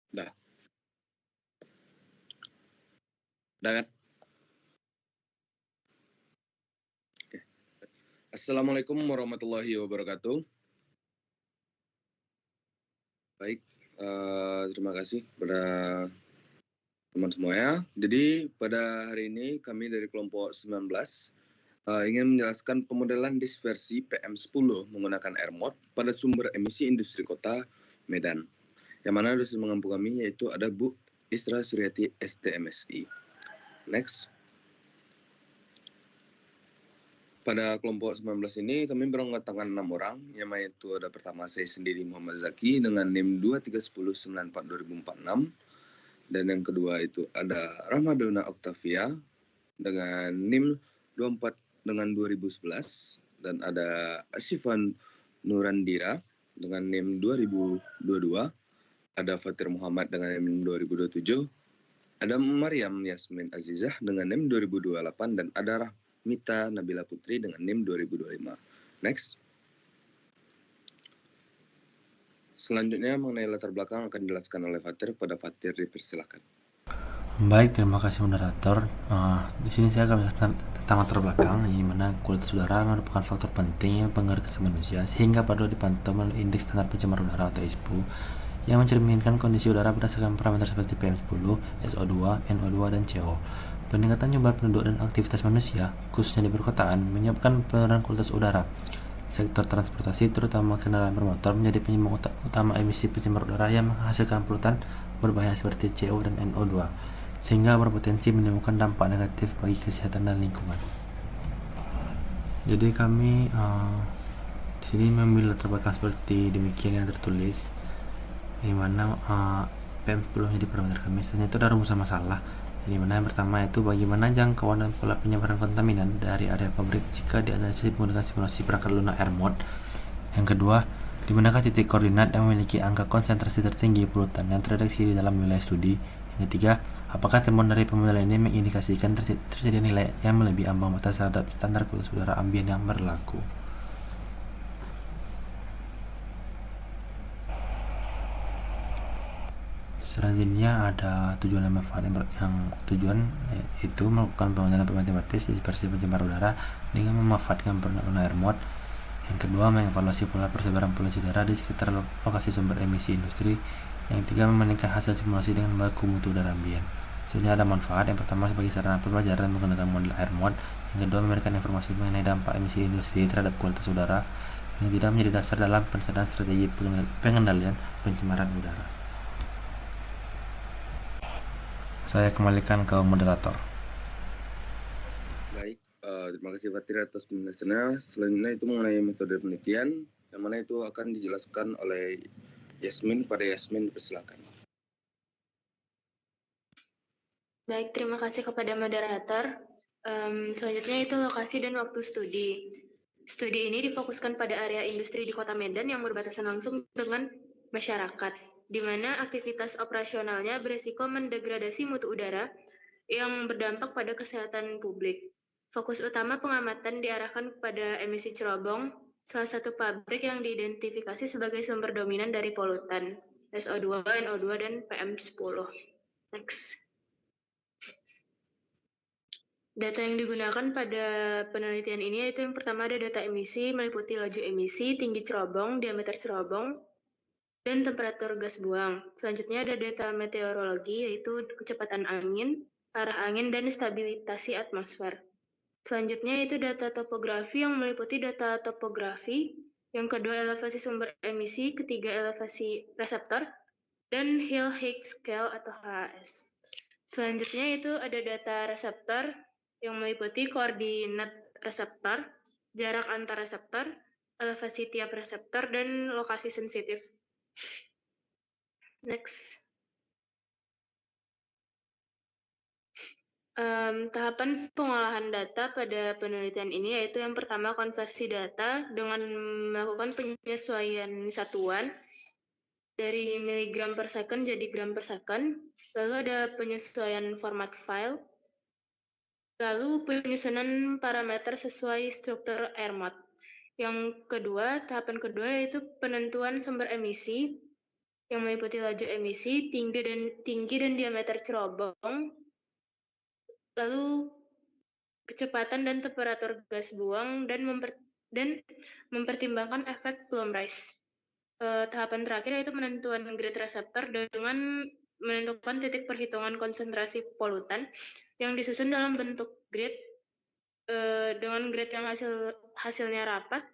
Dah. Dah kan? Oke. Assalamualaikum warahmatullahi wabarakatuh. Baik, terima kasih kepada teman semuanya. Jadi pada hari ini kami dari kelompok 19 ingin menjelaskan pemodelan dispersi PM10 menggunakan AirMod pada sumber emisi industri kota Medan. Yang mana dosen mengampu kami yaitu ada Bu Isra Suryati STMSI. Next. Pada kelompok 19 ini kami beranggotakan 6 orang, yang yaitu ada pertama saya sendiri Muhammad Zaki dengan NIM 2310942046, dan yang kedua itu ada Ramadona Octavia dengan NIM 24 dengan 2011, dan ada Asifan Nurandira dengan NIM 2022, ada Fatir Muhammad dengan NIM 2027, ada Maryam Yasmin Azizah dengan NIM 2028, dan ada Mita Nabila Putri dengan NIM 2025. Next. Selanjutnya mengenai latar belakang akan dijelaskan oleh Fatir. Pada Fatir dipersilakan. Baik, terima kasih moderator. Di sini saya akan menjelaskan tentang latar belakang, di mana kualitas udara merupakan faktor penting yang mempengaruhi kesehatan manusia, sehingga pada dipantau melalui indeks standar pencemaran udara atau ISPU yang mencerminkan kondisi udara berdasarkan parameter seperti PM10, SO2, NO2, dan CO. Peningkatan jumlah penduduk dan aktivitas manusia, khususnya di perkotaan, menyebabkan penurunan kualitas udara. Sektor transportasi, terutama kendaraan bermotor, menjadi penyumbang utama emisi pencemar udara yang menghasilkan polutan berbahaya seperti CO dan NO2, sehingga berpotensi menimbulkan dampak negatif bagi kesehatan dan lingkungan. Jadi kami di sini memilih latar belakang seperti demikian yang tertulis, di mana PM10 jadi parameter kami. Selanjutnya itu ada rumusan masalah, di mana yang pertama itu bagaimana jangkauan dan pola penyebaran kontaminan dari area pabrik jika dianalisis menggunakan simulasi perangkat lunak AirMod. Yang kedua, di manakah titik koordinat yang memiliki angka konsentrasi tertinggi polutan yang terdeteksi di dalam wilayah studi. Yang ketiga, apakah temuan dari pemodelan ini mengindikasikan terjadi nilai yang melebihi ambang batas terhadap standar kualitas udara ambien yang berlaku. Selanjutnya ada tujuan dan manfaat. Yang tujuan itu melakukan pemodelan matematis dispersi pencemar udara dengan memanfaatkan perangkat AirMod. Yang kedua, mengevaluasi pola persebaran polusi udara di sekitar lokasi sumber emisi industri. Yang ketiga, membandingkan hasil simulasi dengan baku mutu udara ambien. Selanjutnya ada manfaat. Yang pertama, sebagai sarana pembelajaran menggunakan model AirMod. Yang kedua, memberikan informasi mengenai dampak emisi industri terhadap kualitas udara. Yang tidak menjadi dasar dalam perencanaan strategi pengendalian pencemaran udara. Saya kembalikan ke moderator. Baik, terima kasih Fatir atas penjelasannya. Selanjutnya itu mengenai metode penelitian, yang mana itu akan dijelaskan oleh Yasmin. Pada Yasmin, persilakan. Baik, terima kasih kepada moderator. Selanjutnya itu lokasi dan waktu studi. Studi ini difokuskan pada area industri di Kota Medan yang berbatasan langsung dengan masyarakat, di mana aktivitas operasionalnya berisiko mendegradasi mutu udara yang berdampak pada kesehatan publik. Fokus utama pengamatan diarahkan kepada emisi cerobong, salah satu pabrik yang diidentifikasi sebagai sumber dominan dari polutan, SO2, NO2, dan PM10. Next. Data yang digunakan pada penelitian ini yaitu yang pertama ada data emisi meliputi laju emisi, tinggi cerobong, diameter cerobong, dan temperatur gas buang. Selanjutnya ada data meteorologi yaitu kecepatan angin, arah angin, dan stabilitasi atmosfer. Selanjutnya itu data topografi yang meliputi data topografi, yang kedua elevasi sumber emisi, ketiga elevasi reseptor, dan Hill-Higgs scale atau HHS. Selanjutnya itu ada data reseptor yang meliputi koordinat reseptor, jarak antar reseptor, elevasi tiap reseptor, dan lokasi sensitif. Next. Tahapan pengolahan data pada penelitian ini yaitu yang pertama konversi data dengan melakukan penyesuaian satuan dari miligram per second jadi gram per second. Lalu ada penyesuaian format file. Lalu penyusunan parameter sesuai struktur AirMod. Yang kedua, tahapan kedua yaitu penentuan sumber emisi yang meliputi laju emisi, tinggi dan diameter cerobong, lalu kecepatan dan temperatur gas buang, dan mempertimbangkan efek Plum-Rice. Tahapan terakhir yaitu penentuan grid reseptor dengan menentukan titik perhitungan konsentrasi polutan yang disusun dalam bentuk grid dengan grid yang hasilnya rapat,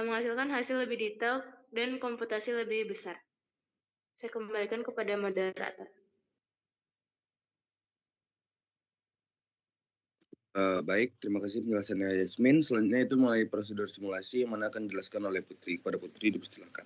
menghasilkan hasil lebih detail dan komputasi lebih besar. Saya kembalikan kepada moderator. Baik, terima kasih penjelasannya Yasmin. Selanjutnya itu mulai prosedur simulasi yang mana akan dijelaskan oleh Putri. Kepada Putri, dipersilakan.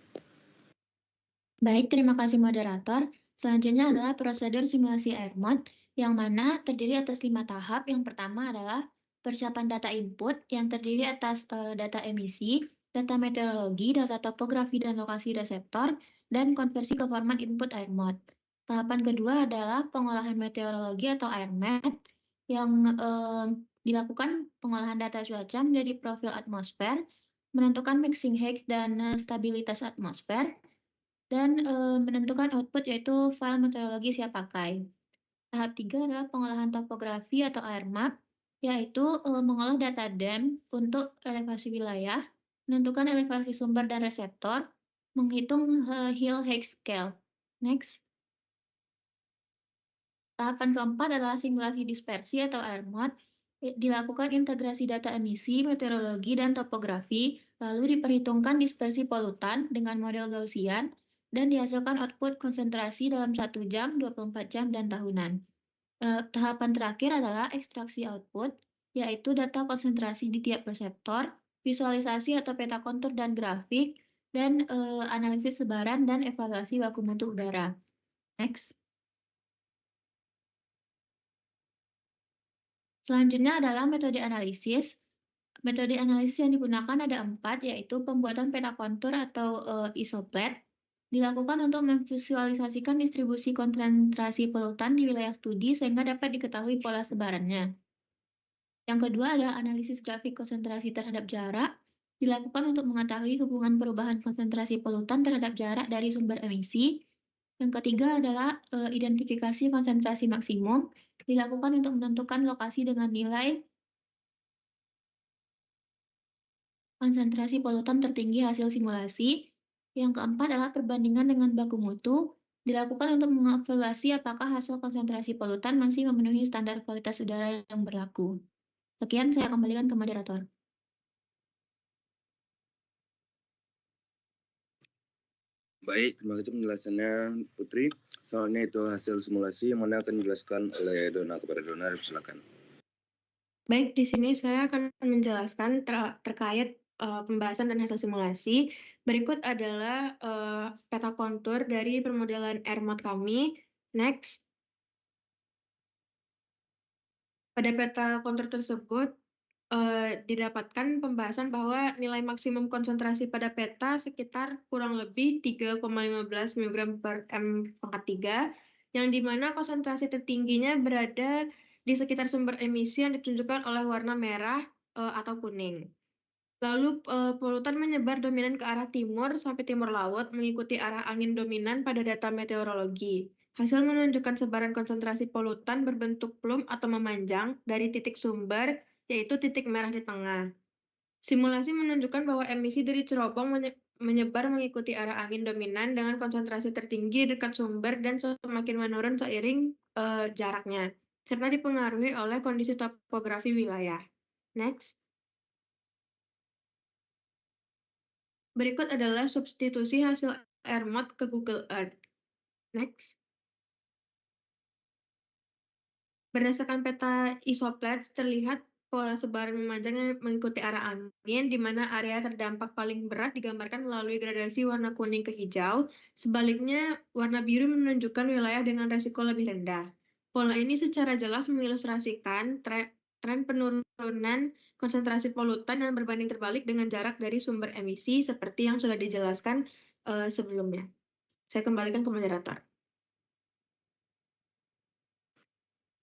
Baik, terima kasih moderator. Selanjutnya adalah prosedur simulasi AirMod, yang mana terdiri atas 5 tahap. Yang pertama adalah persiapan data input, yang terdiri atas data emisi, data meteorologi, data topografi dan lokasi reseptor, dan konversi ke format input AirMod. Tahapan kedua adalah pengolahan meteorologi atau AirMet, yang dilakukan pengolahan data cuaca menjadi profil atmosfer, menentukan mixing height dan stabilitas atmosfer, dan menentukan output yaitu file meteorologi siap pakai. Tahap 3 adalah pengolahan topografi atau air map, yaitu mengolah data DEM untuk elevasi wilayah, menentukan elevasi sumber dan reseptor, menghitung Hill Height Scale. Next. Tahapan keempat adalah simulasi dispersi atau AirMod. Dilakukan integrasi data emisi, meteorologi, dan topografi, lalu diperhitungkan dispersi polutan dengan model Gaussian, dan dihasilkan output konsentrasi dalam 1 jam, 24 jam, dan tahunan. Tahapan terakhir adalah ekstraksi output, yaitu data konsentrasi di tiap reseptor, visualisasi atau peta kontur dan grafik, dan analisis sebaran dan evaluasi baku mutu udara. Next. Selanjutnya adalah metode analisis. Metode analisis yang digunakan ada 4, yaitu pembuatan peta kontur atau isoplat, dilakukan untuk memvisualisasikan distribusi konsentrasi polutan di wilayah studi sehingga dapat diketahui pola sebarannya. Yang kedua adalah analisis grafik konsentrasi terhadap jarak, dilakukan untuk mengetahui hubungan perubahan konsentrasi polutan terhadap jarak dari sumber emisi. Yang ketiga adalah identifikasi konsentrasi maksimum, dilakukan untuk menentukan lokasi dengan nilai konsentrasi polutan tertinggi hasil simulasi. Yang keempat adalah perbandingan dengan baku mutu, dilakukan untuk mengevaluasi apakah hasil konsentrasi polutan masih memenuhi standar kualitas udara yang berlaku. Sekian, saya kembalikan ke moderator. Baik, terima kasih penjelasannya Putri. Soalnya itu hasil simulasi yang mana akan dijelaskan oleh Dona. Kepada Dona, silakan. Baik, di sini saya akan menjelaskan terkait pembahasan dan hasil simulasi. Berikut adalah peta kontur dari permodelan AirMod kami. Next. Pada peta kontur tersebut didapatkan pembahasan bahwa nilai maksimum konsentrasi pada peta sekitar kurang lebih 3,15 mg per M/3, yang dimana konsentrasi tertingginya berada di sekitar sumber emisi yang ditunjukkan oleh warna merah atau kuning. Lalu polutan menyebar dominan ke arah timur sampai timur laut mengikuti arah angin dominan pada data meteorologi. Hasil menunjukkan sebaran konsentrasi polutan berbentuk plum atau memanjang dari titik sumber, yaitu titik merah di tengah. Simulasi menunjukkan bahwa emisi dari cerobong menyebar mengikuti arah angin dominan dengan konsentrasi tertinggi dekat sumber dan semakin menurun seiring jaraknya, serta dipengaruhi oleh kondisi topografi wilayah. Next. Berikut adalah substitusi hasil AirMod ke Google Earth. Next. Berdasarkan peta isoplat, terlihat pola sebaran memanjang yang mengikuti arah angin, di mana area terdampak paling berat digambarkan melalui gradasi warna kuning ke hijau. Sebaliknya, warna biru menunjukkan wilayah dengan resiko lebih rendah. Pola ini secara jelas mengilustrasikan tren penurunan konsentrasi polutan yang berbanding terbalik dengan jarak dari sumber emisi seperti yang sudah dijelaskan sebelumnya. Saya kembalikan ke moderator.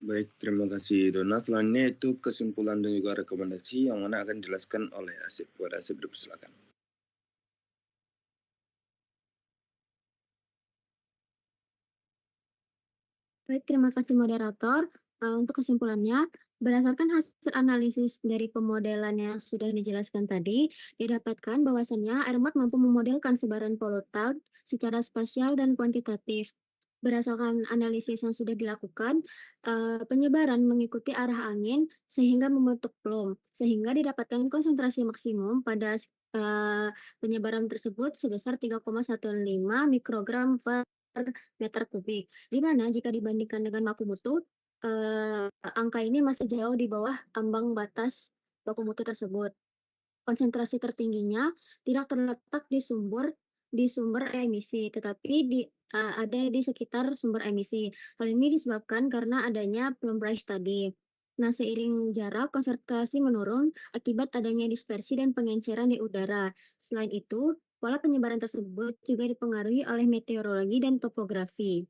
Baik, terima kasih Dona. Selanjutnya itu kesimpulan dan juga rekomendasi yang mana akan dijelaskan oleh Asep. Kepada Asep, dipersilakan. Baik, terima kasih moderator. Untuk kesimpulannya, berdasarkan hasil analisis dari pemodelan yang sudah dijelaskan tadi, didapatkan bahwasannya Airmod mampu memodelkan sebaran polutan secara spasial dan kuantitatif. Berdasarkan analisis yang sudah dilakukan, penyebaran mengikuti arah angin sehingga membentuk plume, sehingga didapatkan konsentrasi maksimum pada penyebaran tersebut sebesar 3,15 mikrogram per meter kubik. Di mana jika dibandingkan dengan baku mutu, angka ini masih jauh di bawah ambang batas baku mutu tersebut. Konsentrasi tertingginya tidak terletak di sumber emisi, tetapi ada di sekitar sumber emisi. Hal ini disebabkan karena adanya plume rise tadi. Nah, seiring jarak, konsentrasi menurun akibat adanya dispersi dan pengenceran di udara. Selain itu, pola penyebaran tersebut juga dipengaruhi oleh meteorologi dan topografi.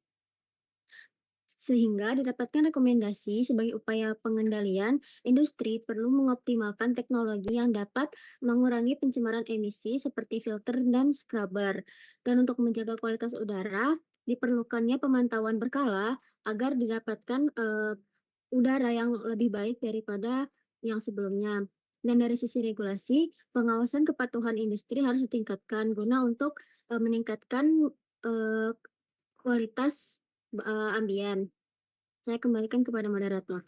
Sehingga didapatkan rekomendasi sebagai upaya pengendalian, industri perlu mengoptimalkan teknologi yang dapat mengurangi pencemaran emisi seperti filter dan scrubber. Dan untuk menjaga kualitas udara, diperlukannya pemantauan berkala agar didapatkan udara yang lebih baik daripada yang sebelumnya. Dan dari sisi regulasi, pengawasan kepatuhan industri harus ditingkatkan guna untuk meningkatkan kualitas ambien. Saya kembalikan kepada moderator.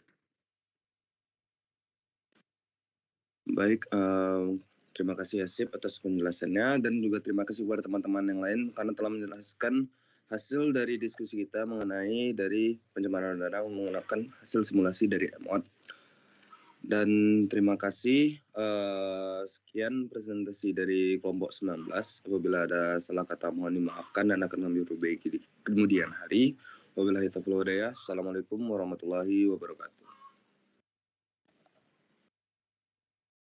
Baik, terima kasih Hasib atas penjelasannya dan juga terima kasih kepada teman-teman yang lain karena telah menjelaskan hasil dari diskusi kita mengenai dari pencemaran udara menggunakan hasil simulasi dari Airmod. Dan terima kasih, sekian presentasi dari kelompok 19. Apabila ada salah kata mohon dimaafkan dan akan kami perbaiki di kemudian hari. Wabillahi taufiq wal hidayah. Assalamualaikum warahmatullahi wabarakatuh.